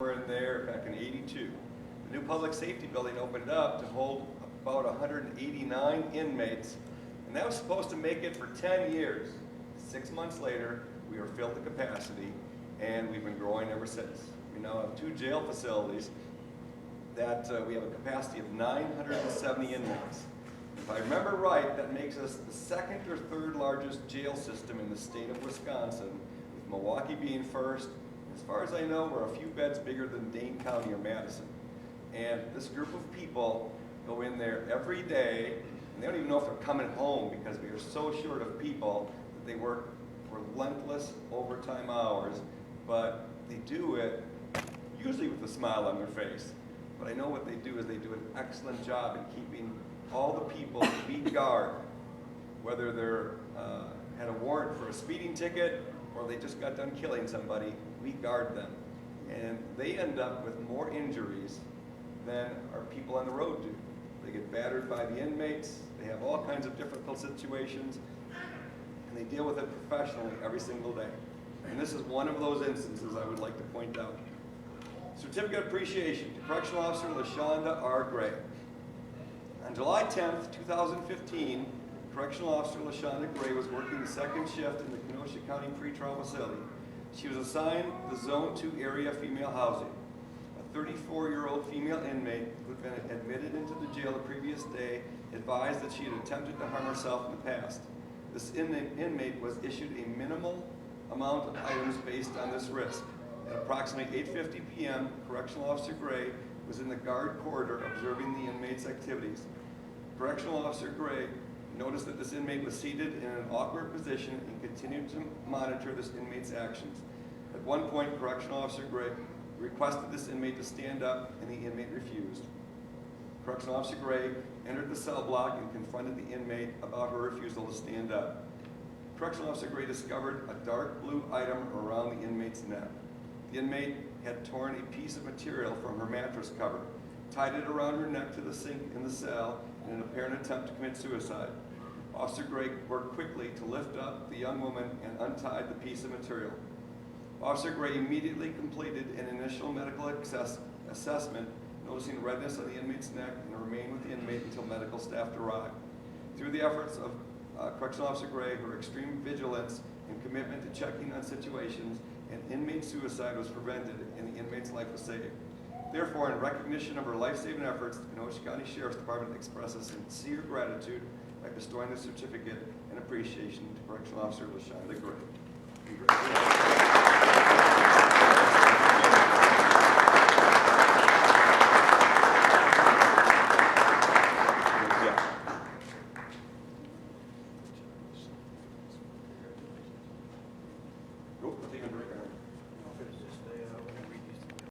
We're in there back in '82. The new public safety building opened up to hold about 189 inmates, and that was supposed to make it for 10 years. 6 months later, we were filled to capacity, and we've been growing ever since. We now have 2 jail facilities that we have a capacity of 970 inmates. If I remember right, that makes us the 2nd or 3rd largest jail system in the state of Wisconsin, with Milwaukee being first. As far as I know, we're a few beds bigger than Dane County or Madison. And this group of people go in there every day, and they don't even know if they're coming home because we are so short of people that they work relentless overtime hours, but they do it usually with a smile on their face. But I know what they do is they do an excellent job in keeping all the people we guard, whether they're had a warrant for a speeding ticket or they just got done killing somebody, we guard them. And they end up with more injuries than our people on the road do. They get battered by the inmates, they have all kinds of difficult situations, and they deal with it professionally every single day. And this is one of those instances I would like to point out. Certificate of Appreciation to Correctional Officer LaShonda R. Gray. On July 10th, 2015, Correctional Officer LaShonda Gray was working the 2nd shift in the Kenosha County Pretrial Facility. She was assigned the Zone 2 area female housing. A 34-year-old female inmate who had been admitted into the jail the previous day advised that she had attempted to harm herself in the past. This inmate was issued a minimal amount of items based on this risk. At approximately 8:50 p.m., Correctional Officer Gray was in the guard corridor observing the inmate's activities. Correctional Officer Gray noticed that this inmate was seated in an awkward position and continued to monitor this inmate's actions. At one point, Correctional Officer Gray requested this inmate to stand up, and the inmate refused. Correctional Officer Gray entered the cell block and confronted the inmate about her refusal to stand up. Correctional Officer Gray discovered a dark blue item around the inmate's neck. The inmate had torn a piece of material from her mattress cover, tied it around her neck to the sink in the cell in an apparent attempt to commit suicide. Officer Gray worked quickly to lift up the young woman and untied the piece of material. Officer Gray immediately completed an initial medical assessment, noticing redness on the inmate's neck, and remained with the inmate until medical staff arrived. Through the efforts of Correctional Officer Gray, her extreme vigilance and commitment to checking on situations, an inmate suicide was prevented and the inmate's life was saved. Therefore, in recognition of her life-saving efforts, the Kenosha County Sheriff's Department expresses sincere gratitude by bestowing the certificate and appreciation to Correctional Officer LaShonda Gray. Congratulations.